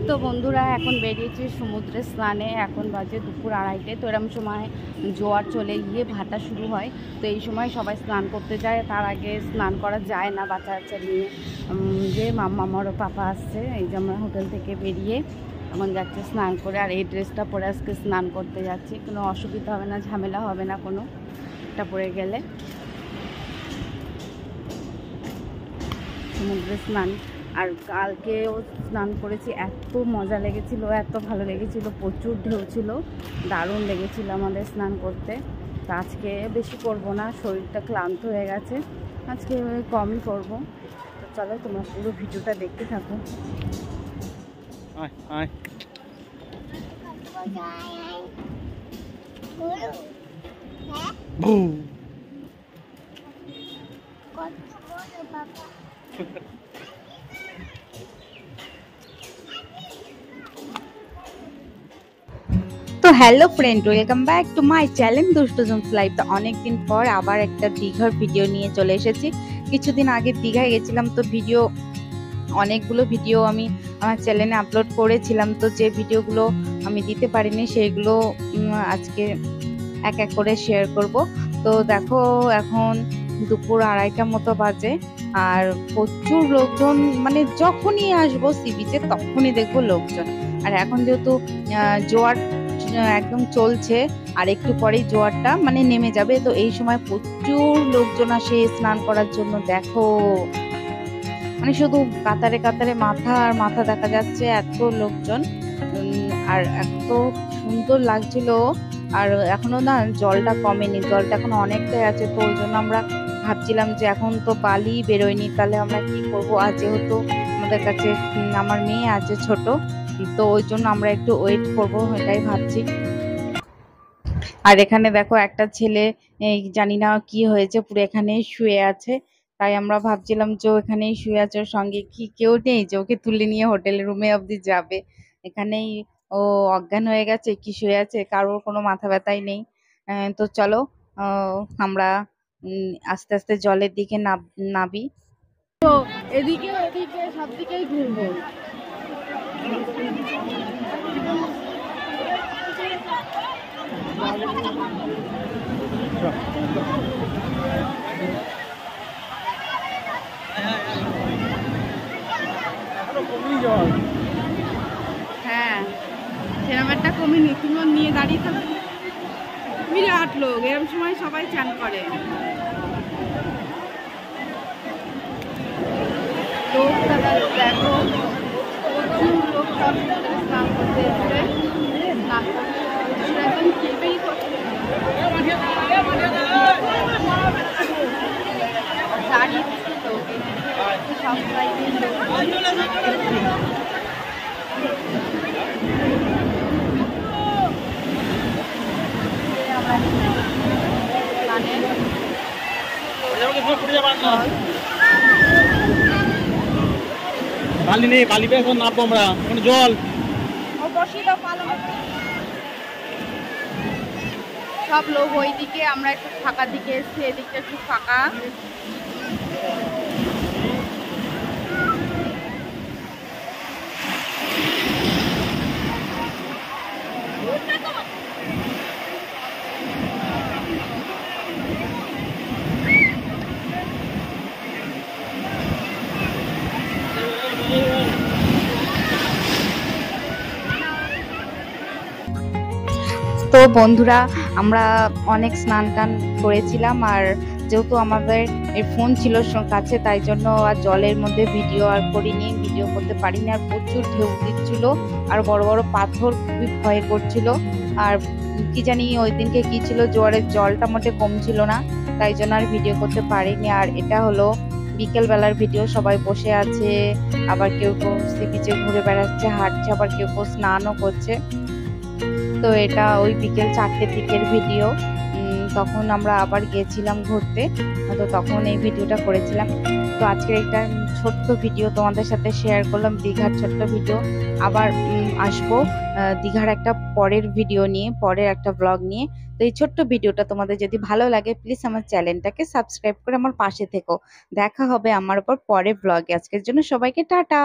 তো বন্ধুরা এখন বেরিয়েছি সমুদ্রে স্নানে। এখন বাজে দুপুর 2:30। তো এরকম সময় জোয়ার চলে গিয়ে ভাটা শুরু হয়। তো এই সময় সবাই স্নান করতে যায়, তার আগে স্নান করা যায় না বাচ্চা বাচ্চা নিয়ে। যে মামারও পাপা আসছে, এই যে আমরা হোটেল থেকে বেরিয়ে এখন যাচ্ছে স্নান করে। আর এই ড্রেসটা পরে আজকে স্নান করতে যাচ্ছি, কোনো অসুবিধা হবে না, ঝামেলা হবে না কোনো, এটা পরে গেলে। সমুদ্রে স্নান, আর কালকেও স্নান করেছি, এত মজা লেগেছিল, এত ভালো লেগেছিল, প্রচুর ঢেউ ছিল, দারুণ লেগেছিল আমাদের স্নান করতে। তো আজকে বেশি করব না, শরীরটা ক্লান্ত হয়ে গেছে, আজকে কমই করব। তো চলো তোমরা পুরো ভিডিওটা দেখতে থাকো। তো hello friend, welcome back to my channel দুষ্টু জোনস লাইফ। তো অনেকদিন পর আবার একটা দীঘার ভিডিও নিয়ে চলে এসেছি। কিছুদিন আগে দীঘায় গেছিলাম, তো অনেকগুলো ভিডিও আমি আমার চ্যানেলে আপলোড করেছিলাম। তো যে ভিডিওগুলো আমি দিতে পারিনি সেগুলো আজকে এক এক করে শেয়ার করব। তো দেখো এখন দুপুর 2:30টার মতো বাজে, আর প্রচুর লোকজন, মানে যখনই আসবো সি বিচে তখনই দেখবো লোকজন। আর এখন যেহেতু জোয়ার একদম চলছে, আর একটু পরেই জোয়ারটা মানে নেমে যাবে, তো এই সময় প্রচুর লোকজন আসে স্নান করার জন্য। দেখো মানে শুধু কাতারে কাতারে মাথা আর মাথা দেখা যাচ্ছে, এত লোকজন। আর এত সুন্দর লাগছিল। আর এখনো না জলটা কমেনি, জলটা এখন অনেকটাই আছে। তো ওই জন্য আমরা ভাবছিলাম যে এখন তো বালি বেরোয়নি, তাহলে আমরা কি করবো। আর যেহেতু আমাদের কাছে আমার মেয়ে আছে ছোট, তো ওই জন্য আমরা একটু ওয়েট করবো, এটাই ভাবছি। আর এখানে দেখো একটা ছেলে, জানি না কি হয়েছে, পুরো এখানেই শুয়ে আছে। তাই আমরা ভাবছিলাম যে ও এখানেই শুয়ে আছে, ওর সঙ্গে কি কেউ নেই যে ওকে তুলে নিয়ে হোটেল রুমে অবধি যাবে। এখানেই ও অজ্ঞান হয়ে গেছে কি শুয়ে আছে, কারোর কোনো মাথা ব্যথাই নেই। তো চলো আমরা আস্তে আস্তে জলের দিকে নাবি। তো এদিকে ওদিকে সব দিকেই ঘুরবো। হ্যাঁ, সেরকম একটা কমিনি, তুমিও নিয়ে দাঁড়িয়ে থাকো। বিরাট লোক, এরকম সময় সবাই চান করে। লোক দাদা দেখো, প্রচুর লোক স্নান করতে এসছে, স্নান করতে একদম চেপেই করছে। দাঁড়িয়ে দিচ্ছে লোক, সব সাইডের লোক। বালি নেই, বালি পেয়ে এখন নামবো আমরা, ওখানে জল। সব লোক ওইদিকে, আমরা একটু ফাঁকা দিকে এসছি, এদিকটা একটু ফাঁকা। তো বন্ধুরা আমরা অনেক স্নান টান করেছিলাম, আর যেহেতু আমাদের এই ফোন ছিল কাছে, তাই জন্য আর জলের মধ্যে ভিডিও আর করিনি, ভিডিও করতে পারিনি। আর প্রচুর ঢেউ দিচ্ছিল, আর বড় বড় পাথর খুবই ভয় করছিল। আর কি জানি ওই দিনকে কি ছিল, জোয়ারের জলটা মোটে কম ছিল না, তাই জন্য আর ভিডিও করতে পারিনি। আর এটা হলো বিকেল বেলার ভিডিও, সবাই বসে আছে, আবার কেউ কেউ সি বিচে ঘুরে বেড়াচ্ছে, হাঁটছে, আবার কেউ কেউ স্নানও করছে। তো এটা ওই বিকেল 4টের দিকের ভিডিও, তখন আমরা আবার গিয়েছিলাম ঘুরতে, তো তখন এই ভিডিওটা করেছিলাম। তো আজকের একটা ছোট্ট ভিডিও তোমাদের সাথে শেয়ার করলাম, দীঘার ছোট্ট ভিডিও। আবার আসবো দীঘার একটা পরের ভিডিও নিয়ে, পরের একটা ব্লগ নিয়ে। তো এই ছোট্ট ভিডিওটা তোমাদের যদি ভালো লাগে, প্লিজ আমার চ্যানেলটাকে সাবস্ক্রাইব করে আমার পাশে থেকো। দেখা হবে আমার উপর পরের ব্লগে। আজকের জন্য সবাইকে টাটা।